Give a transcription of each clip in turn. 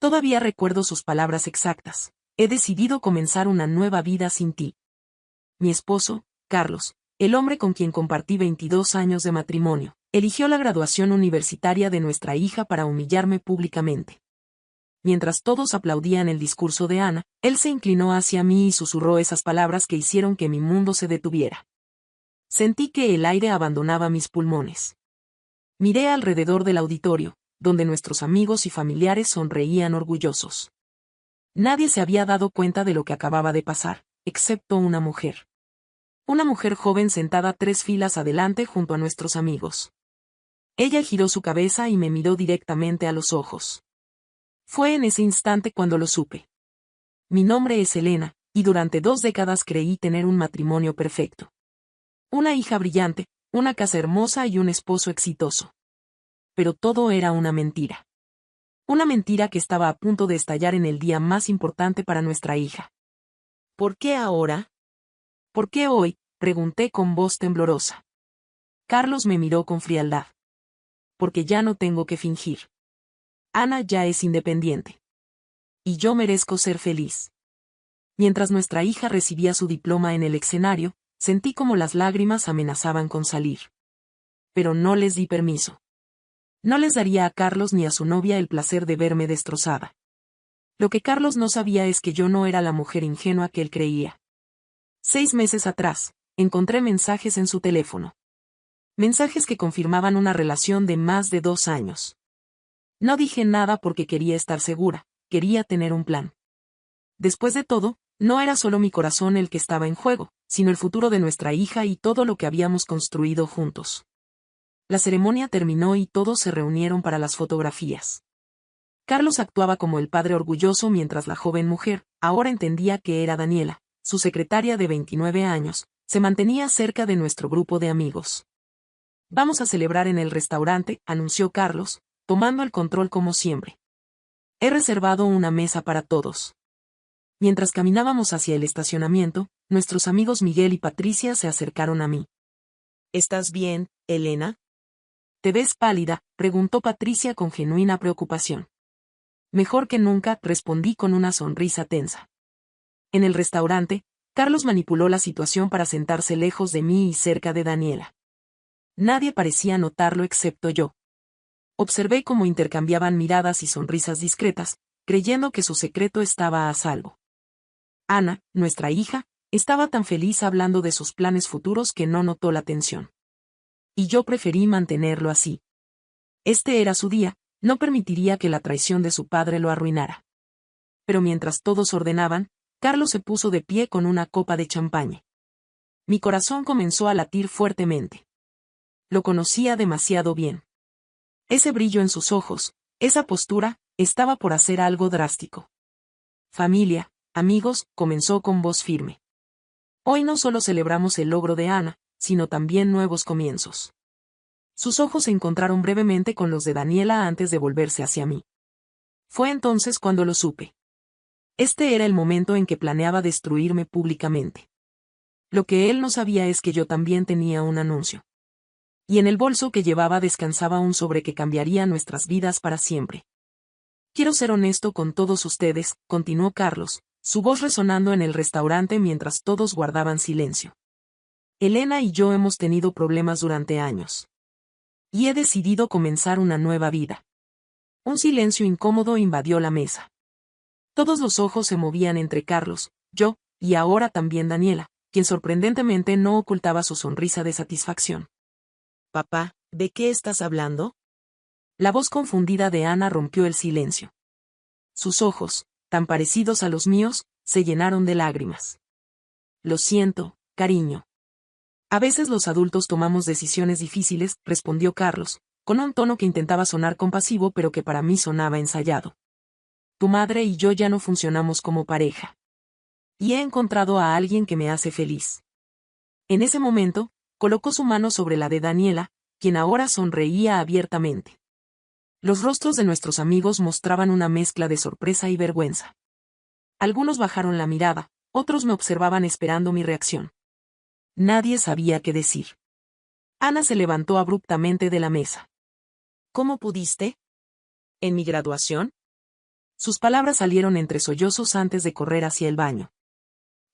Todavía recuerdo sus palabras exactas. He decidido comenzar una nueva vida sin ti. Mi esposo, Carlos, el hombre con quien compartí 22 años de matrimonio, eligió la graduación universitaria de nuestra hija para humillarme públicamente. Mientras todos aplaudían el discurso de Ana, él se inclinó hacia mí y susurró esas palabras que hicieron que mi mundo se detuviera. Sentí que el aire abandonaba mis pulmones. Miré alrededor del auditorio, donde nuestros amigos y familiares sonreían orgullosos. Nadie se había dado cuenta de lo que acababa de pasar, excepto una mujer. Una mujer joven sentada 3 filas adelante junto a nuestros amigos. Ella giró su cabeza y me miró directamente a los ojos. Fue en ese instante cuando lo supe. Mi nombre es Elena, y durante 2 décadas creí tener un matrimonio perfecto. Una hija brillante, una casa hermosa y un esposo exitoso. Pero todo era una mentira. Una mentira que estaba a punto de estallar en el día más importante para nuestra hija. ¿Por qué ahora? ¿Por qué hoy?, pregunté con voz temblorosa. Carlos me miró con frialdad. Porque ya no tengo que fingir. Ana ya es independiente. Y yo merezco ser feliz. Mientras nuestra hija recibía su diploma en el escenario, sentí como las lágrimas amenazaban con salir. Pero no les di permiso. No les daría a Carlos ni a su novia el placer de verme destrozada. Lo que Carlos no sabía es que yo no era la mujer ingenua que él creía. 6 meses atrás, encontré mensajes en su teléfono. Mensajes que confirmaban una relación de más de 2 años. No dije nada porque quería estar segura, quería tener un plan. Después de todo, no era solo mi corazón el que estaba en juego, sino el futuro de nuestra hija y todo lo que habíamos construido juntos. La ceremonia terminó y todos se reunieron para las fotografías. Carlos actuaba como el padre orgulloso mientras la joven mujer, ahora entendía que era Daniela, su secretaria de 29 años, se mantenía cerca de nuestro grupo de amigos. Vamos a celebrar en el restaurante, anunció Carlos, tomando el control como siempre. He reservado una mesa para todos. Mientras caminábamos hacia el estacionamiento, nuestros amigos Miguel y Patricia se acercaron a mí. ¿Estás bien, Elena? ¿Te ves pálida?, preguntó Patricia con genuina preocupación. Mejor que nunca, respondí con una sonrisa tensa. En el restaurante, Carlos manipuló la situación para sentarse lejos de mí y cerca de Daniela. Nadie parecía notarlo excepto yo. Observé cómo intercambiaban miradas y sonrisas discretas, creyendo que su secreto estaba a salvo. Ana, nuestra hija, estaba tan feliz hablando de sus planes futuros que no notó la tensión. Y yo preferí mantenerlo así. Este era su día, no permitiría que la traición de su padre lo arruinara. Pero mientras todos ordenaban, Carlos se puso de pie con una copa de champaña. Mi corazón comenzó a latir fuertemente. Lo conocía demasiado bien. Ese brillo en sus ojos, esa postura, estaba por hacer algo drástico. Familia, amigos, comenzó con voz firme. Hoy no solo celebramos el logro de Ana, sino también nuevos comienzos. Sus ojos se encontraron brevemente con los de Daniela antes de volverse hacia mí. Fue entonces cuando lo supe. Este era el momento en que planeaba destruirme públicamente. Lo que él no sabía es que yo también tenía un anuncio. Y en el bolso que llevaba descansaba un sobre que cambiaría nuestras vidas para siempre. Quiero ser honesto con todos ustedes, continuó Carlos, su voz resonando en el restaurante mientras todos guardaban silencio. Elena y yo hemos tenido problemas durante años. Y he decidido comenzar una nueva vida. Un silencio incómodo invadió la mesa. Todos los ojos se movían entre Carlos, yo, y ahora también Daniela, quien sorprendentemente no ocultaba su sonrisa de satisfacción. Papá, ¿de qué estás hablando? La voz confundida de Ana rompió el silencio. Sus ojos, tan parecidos a los míos, se llenaron de lágrimas. Lo siento, cariño. A veces los adultos tomamos decisiones difíciles, respondió Carlos, con un tono que intentaba sonar compasivo pero que para mí sonaba ensayado. Tu madre y yo ya no funcionamos como pareja. Y he encontrado a alguien que me hace feliz. En ese momento, colocó su mano sobre la de Daniela, quien ahora sonreía abiertamente. Los rostros de nuestros amigos mostraban una mezcla de sorpresa y vergüenza. Algunos bajaron la mirada, otros me observaban esperando mi reacción. Nadie sabía qué decir. Ana se levantó abruptamente de la mesa. ¿Cómo pudiste? ¿En mi graduación? Sus palabras salieron entre sollozos antes de correr hacia el baño.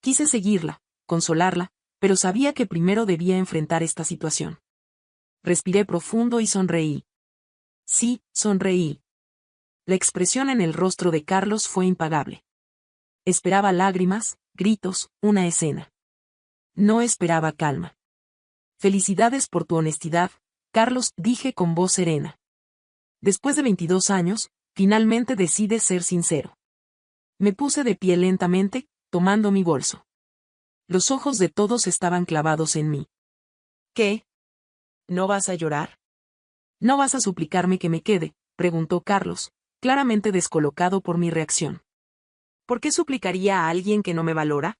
Quise seguirla, consolarla, pero sabía que primero debía enfrentar esta situación. Respiré profundo y sonreí. Sí, sonreí. La expresión en el rostro de Carlos fue impagable. Esperaba lágrimas, gritos, una escena. No esperaba calma. Felicidades por tu honestidad, Carlos, dije con voz serena. Después de 22 años, finalmente decides ser sincero. Me puse de pie lentamente, tomando mi bolso. Los ojos de todos estaban clavados en mí. ¿Qué? ¿No vas a llorar? ¿No vas a suplicarme que me quede?, preguntó Carlos, claramente descolocado por mi reacción. ¿Por qué suplicaría a alguien que no me valora?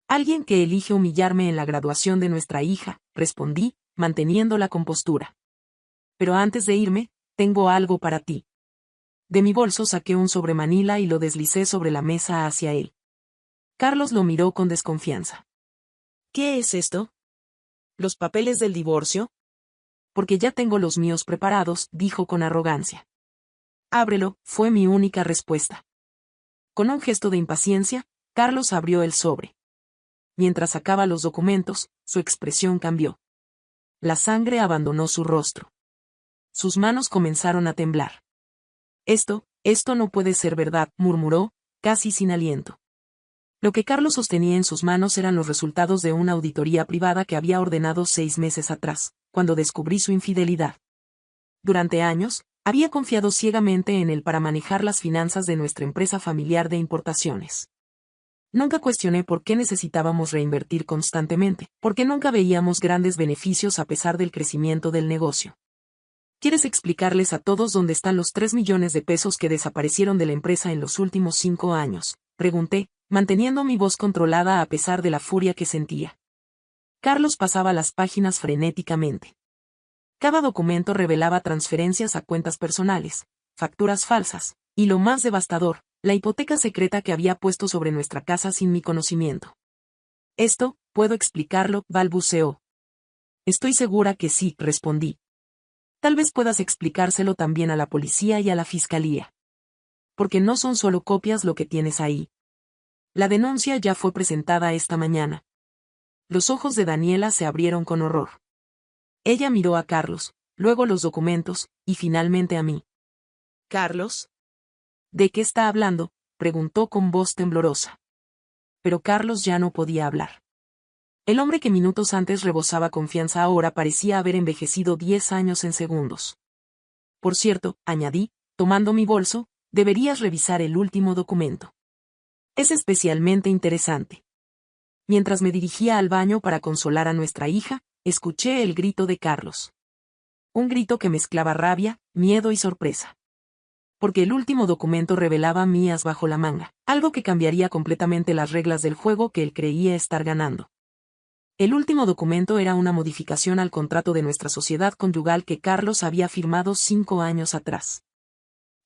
Alguien que elige humillarme en la graduación de nuestra hija, respondí, manteniendo la compostura. Pero antes de irme, tengo algo para ti. De mi bolso saqué un sobremanila y lo deslicé sobre la mesa hacia él. Carlos lo miró con desconfianza. ¿Qué es esto? ¿Los papeles del divorcio? Porque ya tengo los míos preparados, dijo con arrogancia. Ábrelo, fue mi única respuesta. Con un gesto de impaciencia, Carlos abrió el sobre. Mientras sacaba los documentos, su expresión cambió. La sangre abandonó su rostro. Sus manos comenzaron a temblar. Esto no puede ser verdad, murmuró, casi sin aliento. Lo que Carlos sostenía en sus manos eran los resultados de una auditoría privada que había ordenado 6 meses atrás, cuando descubrí su infidelidad. Durante años, había confiado ciegamente en él para manejar las finanzas de nuestra empresa familiar de importaciones. Nunca cuestioné por qué necesitábamos reinvertir constantemente, porque nunca veíamos grandes beneficios a pesar del crecimiento del negocio. ¿Quieres explicarles a todos dónde están los 3 millones de pesos que desaparecieron de la empresa en los últimos 5 años? Pregunté, manteniendo mi voz controlada a pesar de la furia que sentía. Carlos pasaba las páginas frenéticamente. Cada documento revelaba transferencias a cuentas personales, facturas falsas, y lo más devastador, la hipoteca secreta que había puesto sobre nuestra casa sin mi conocimiento. Esto, puedo explicarlo, balbuceó. Estoy segura que sí, respondí. Tal vez puedas explicárselo también a la policía y a la fiscalía. Porque no son solo copias lo que tienes ahí. La denuncia ya fue presentada esta mañana. Los ojos de Daniela se abrieron con horror. Ella miró a Carlos, luego los documentos, y finalmente a mí. ¿Carlos? ¿De qué está hablando?, preguntó con voz temblorosa. Pero Carlos ya no podía hablar. El hombre que minutos antes rebosaba confianza ahora parecía haber envejecido 10 años en segundos. Por cierto, añadí, tomando mi bolso, deberías revisar el último documento. Es especialmente interesante. Mientras me dirigía al baño para consolar a nuestra hija, escuché el grito de Carlos. Un grito que mezclaba rabia, miedo y sorpresa. Porque el último documento revelaba mías bajo la manga, algo que cambiaría completamente las reglas del juego que él creía estar ganando. El último documento era una modificación al contrato de nuestra sociedad conyugal que Carlos había firmado 5 años atrás.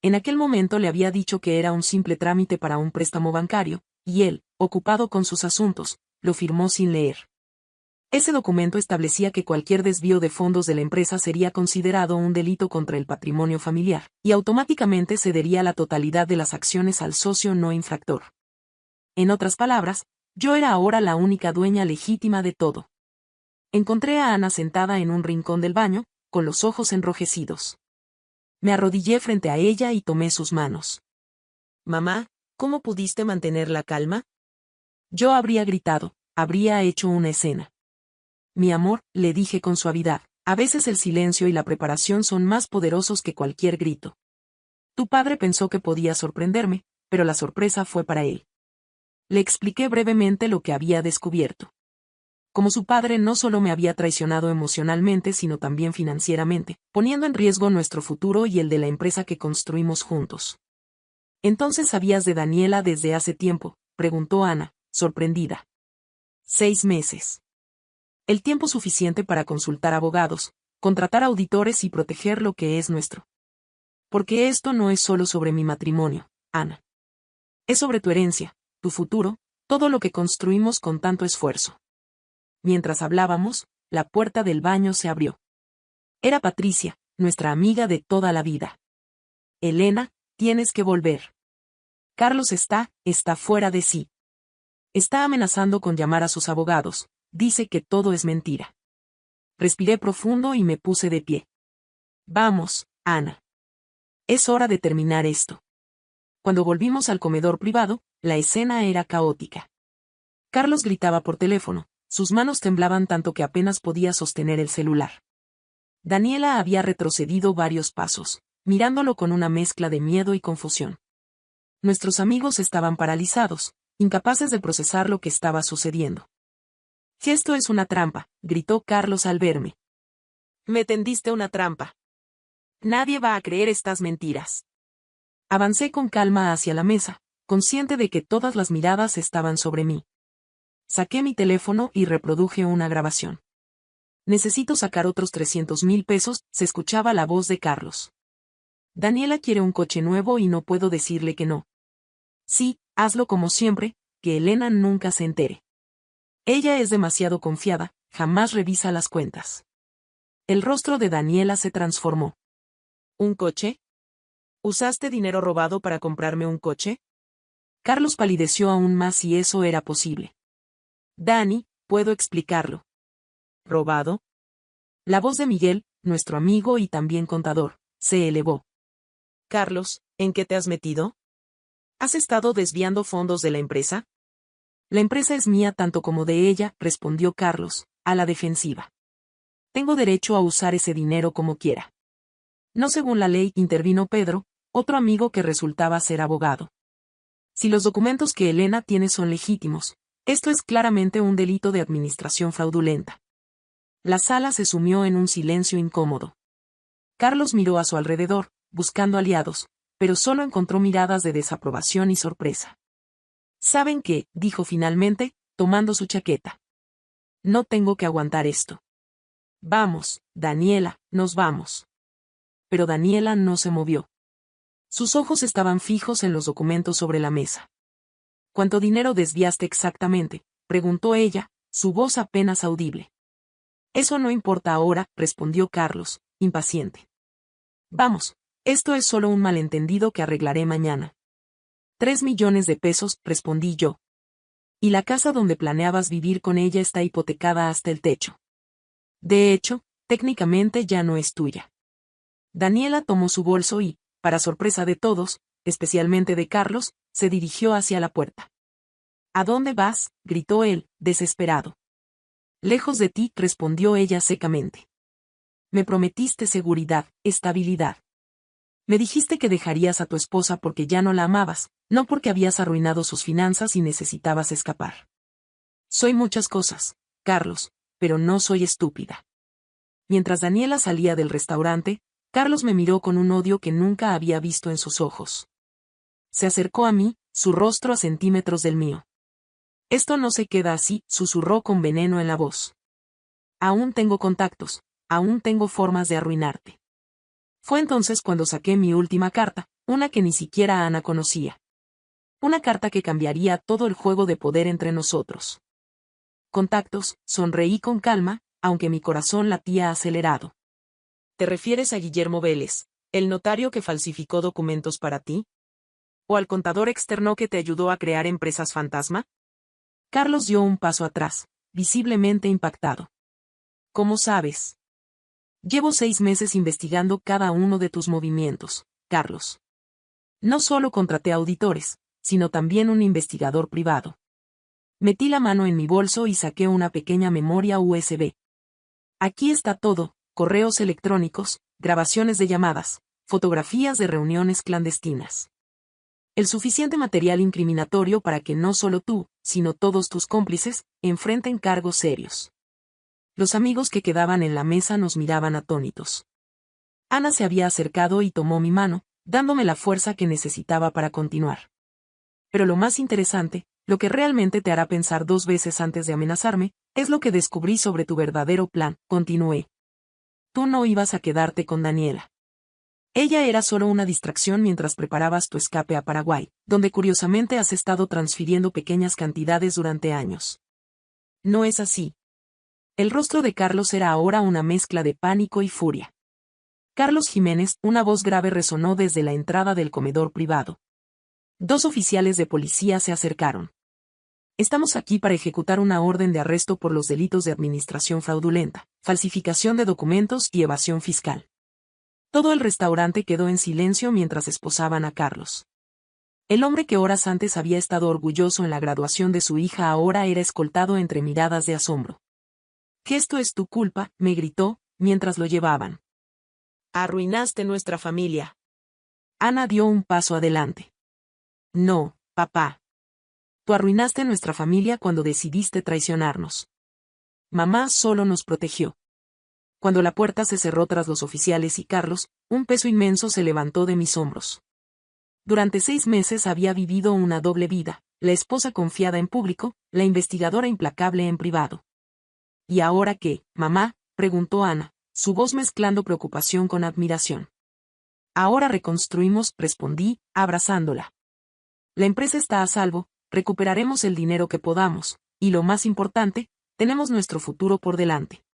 En aquel momento le había dicho que era un simple trámite para un préstamo bancario, y él, ocupado con sus asuntos, lo firmó sin leer. Ese documento establecía que cualquier desvío de fondos de la empresa sería considerado un delito contra el patrimonio familiar, y automáticamente cedería la totalidad de las acciones al socio no infractor. En otras palabras, yo era ahora la única dueña legítima de todo. Encontré a Ana sentada en un rincón del baño, con los ojos enrojecidos. Me arrodillé frente a ella y tomé sus manos. Mamá, ¿cómo pudiste mantener la calma? Yo habría gritado, habría hecho una escena. Mi amor, le dije con suavidad, a veces el silencio y la preparación son más poderosos que cualquier grito. Tu padre pensó que podía sorprenderme, pero la sorpresa fue para él. Le expliqué brevemente lo que había descubierto. Como su padre no solo me había traicionado emocionalmente sino también financieramente, poniendo en riesgo nuestro futuro y el de la empresa que construimos juntos. ¿Entonces sabías de Daniela desde hace tiempo?, preguntó Ana, sorprendida. 6 meses. El tiempo suficiente para consultar abogados, contratar auditores y proteger lo que es nuestro. Porque esto no es solo sobre mi matrimonio, Ana. Es sobre tu herencia, tu futuro, todo lo que construimos con tanto esfuerzo. Mientras hablábamos, la puerta del baño se abrió. Era Patricia, nuestra amiga de toda la vida. Elena, tienes que volver. Carlos está fuera de sí. Está amenazando con llamar a sus abogados, dice que todo es mentira. Respiré profundo y me puse de pie. Vamos, Ana. Es hora de terminar esto. Cuando volvimos al comedor privado, la escena era caótica. Carlos gritaba por teléfono, sus manos temblaban tanto que apenas podía sostener el celular. Daniela había retrocedido varios pasos, mirándolo con una mezcla de miedo y confusión. Nuestros amigos estaban paralizados, incapaces de procesar lo que estaba sucediendo. «Esto es una trampa», gritó Carlos al verme. «Me tendiste una trampa. Nadie va a creer estas mentiras». Avancé con calma hacia la mesa, consciente de que todas las miradas estaban sobre mí. Saqué mi teléfono y reproduje una grabación. «Necesito sacar otros 300,000 pesos», se escuchaba la voz de Carlos. «Daniela quiere un coche nuevo y no puedo decirle que no». «Sí, hazlo como siempre, que Elena nunca se entere. Ella es demasiado confiada, jamás revisa las cuentas». El rostro de Daniela se transformó. «¿Un coche? ¿Usaste dinero robado para comprarme un coche?» Carlos palideció aún más si eso era posible. «Dani, puedo explicarlo». «¿Robado?» La voz de Miguel, nuestro amigo y también contador, se elevó. «Carlos, ¿en qué te has metido? ¿Has estado desviando fondos de la empresa?» «La empresa es mía tanto como de ella», respondió Carlos, a la defensiva. «Tengo derecho a usar ese dinero como quiera». «No según la ley», intervino Pedro, otro amigo que resultaba ser abogado. «Si los documentos que Elena tiene son legítimos, esto es claramente un delito de administración fraudulenta». La sala se sumió en un silencio incómodo. Carlos miró a su alrededor, buscando aliados, pero solo encontró miradas de desaprobación y sorpresa. «¿Saben qué?», dijo finalmente, tomando su chaqueta. «No tengo que aguantar esto. Vamos, Daniela, nos vamos». Pero Daniela no se movió. Sus ojos estaban fijos en los documentos sobre la mesa. «¿Cuánto dinero desviaste exactamente?», preguntó ella, su voz apenas audible. «Eso no importa ahora», respondió Carlos, impaciente. «Vamos, esto es solo un malentendido que arreglaré mañana». 3 millones de pesos, respondí yo. «Y la casa donde planeabas vivir con ella está hipotecada hasta el techo. De hecho, técnicamente ya no es tuya». Daniela tomó su bolso y, para sorpresa de todos, especialmente de Carlos, se dirigió hacia la puerta. «¿A dónde vas?», gritó él, desesperado. «Lejos de ti», respondió ella secamente. «Me prometiste seguridad, estabilidad. Me dijiste que dejarías a tu esposa porque ya no la amabas, no porque habías arruinado sus finanzas y necesitabas escapar. Soy muchas cosas, Carlos, pero no soy estúpida». Mientras Daniela salía del restaurante, Carlos me miró con un odio que nunca había visto en sus ojos. Se acercó a mí, su rostro a centímetros del mío. «Esto no se queda así», susurró con veneno en la voz. «Aún tengo contactos, aún tengo formas de arruinarte». Fue entonces cuando saqué mi última carta, una que ni siquiera Ana conocía. Una carta que cambiaría todo el juego de poder entre nosotros. «Contactos», sonreí con calma, aunque mi corazón latía acelerado. «¿Te refieres a Guillermo Vélez, el notario que falsificó documentos para ti? ¿O al contador externo que te ayudó a crear empresas fantasma?» Carlos dio un paso atrás, visiblemente impactado. «¿Cómo sabes?» «Llevo 6 meses investigando cada uno de tus movimientos, Carlos. No solo contraté auditores, sino también un investigador privado». Metí la mano en mi bolso y saqué una pequeña memoria USB. «Aquí está todo, correos electrónicos, grabaciones de llamadas, fotografías de reuniones clandestinas. El suficiente material incriminatorio para que no solo tú, sino todos tus cómplices, enfrenten cargos serios». Los amigos que quedaban en la mesa nos miraban atónitos. Ana se había acercado y tomó mi mano, dándome la fuerza que necesitaba para continuar. «Pero lo más interesante, lo que realmente te hará pensar 2 veces antes de amenazarme, es lo que descubrí sobre tu verdadero plan», continué. «Tú no ibas a quedarte con Daniela. Ella era solo una distracción mientras preparabas tu escape a Paraguay, donde curiosamente has estado transfiriendo pequeñas cantidades durante años. No es así». El rostro de Carlos era ahora una mezcla de pánico y furia. «Carlos Jiménez», una voz grave resonó desde la entrada del comedor privado. Dos oficiales de policía se acercaron. Estamos aquí para ejecutar una orden de arresto por los delitos de administración fraudulenta, falsificación de documentos y evasión fiscal. Todo el restaurante quedó en silencio mientras esposaban a Carlos. El hombre que horas antes había estado orgulloso en la graduación de su hija ahora era escoltado entre miradas de asombro. «¿Que esto es tu culpa?», me gritó, mientras lo llevaban. «Arruinaste nuestra familia». Ana dio un paso adelante. «No, papá. Tú arruinaste nuestra familia cuando decidiste traicionarnos. Mamá solo nos protegió». Cuando la puerta se cerró tras los oficiales y Carlos, un peso inmenso se levantó de mis hombros. Durante 6 meses había vivido una doble vida, la esposa confiada en público, la investigadora implacable en privado. «¿Y ahora qué, mamá?», preguntó Ana, su voz mezclando preocupación con admiración. «Ahora reconstruimos», respondí, abrazándola. «La empresa está a salvo, recuperaremos el dinero que podamos, y lo más importante, tenemos nuestro futuro por delante.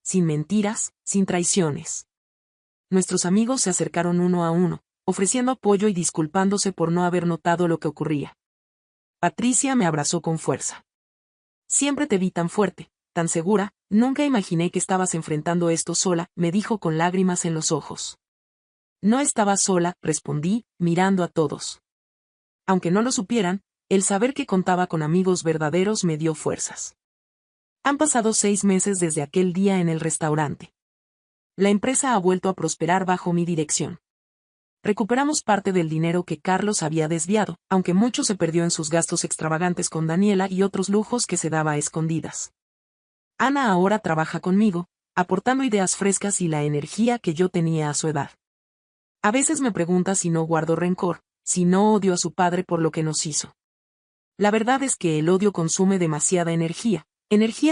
Sin mentiras, sin traiciones». Nuestros amigos se acercaron uno a uno, ofreciendo apoyo y disculpándose por no haber notado lo que ocurría. Patricia me abrazó con fuerza. «Siempre te vi tan fuerte, tan segura, nunca imaginé que estabas enfrentando esto sola», me dijo con lágrimas en los ojos. «No estaba sola», respondí, mirando a todos. Aunque no lo supieran, el saber que contaba con amigos verdaderos me dio fuerzas. Han pasado 6 meses desde aquel día en el restaurante. La empresa ha vuelto a prosperar bajo mi dirección. Recuperamos parte del dinero que Carlos había desviado, aunque mucho se perdió en sus gastos extravagantes con Daniela y otros lujos que se daba a escondidas. Ana ahora trabaja conmigo, aportando ideas frescas y la energía que yo tenía a su edad. A veces me pregunta si no guardo rencor, si no odio a su padre por lo que nos hizo. La verdad es que el odio consume demasiada energía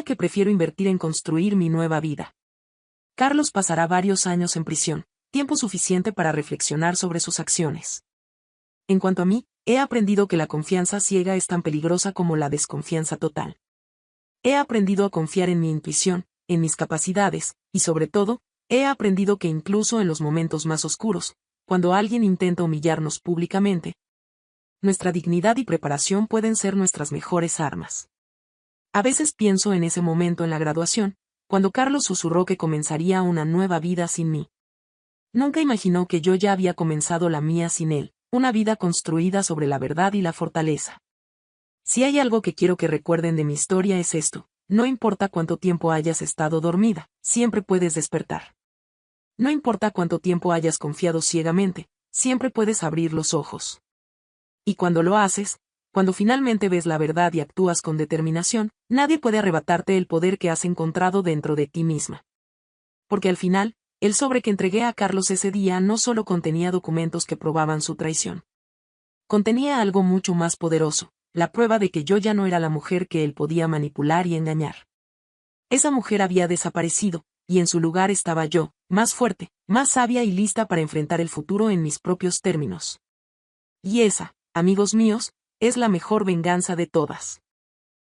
que prefiero invertir en construir mi nueva vida. Carlos pasará varios años en prisión, tiempo suficiente para reflexionar sobre sus acciones. En cuanto a mí, he aprendido que la confianza ciega es tan peligrosa como la desconfianza total. He aprendido a confiar en mi intuición, en mis capacidades, y sobre todo, he aprendido que incluso en los momentos más oscuros, cuando alguien intenta humillarnos públicamente, nuestra dignidad y preparación pueden ser nuestras mejores armas. A veces pienso en ese momento en la graduación, cuando Carlos susurró que comenzaría una nueva vida sin mí. Nunca imaginó que yo ya había comenzado la mía sin él, una vida construida sobre la verdad y la fortaleza. Si hay algo que quiero que recuerden de mi historia es esto: no importa cuánto tiempo hayas estado dormida, siempre puedes despertar. No importa cuánto tiempo hayas confiado ciegamente, siempre puedes abrir los ojos. Y cuando lo haces, cuando finalmente ves la verdad y actúas con determinación, nadie puede arrebatarte el poder que has encontrado dentro de ti misma. Porque al final, el sobre que entregué a Carlos ese día no solo contenía documentos que probaban su traición. Contenía algo mucho más poderoso, la prueba de que yo ya no era la mujer que él podía manipular y engañar. Esa mujer había desaparecido, y en su lugar estaba yo, más fuerte, más sabia y lista para enfrentar el futuro en mis propios términos. Y esa, amigos míos, es la mejor venganza de todas.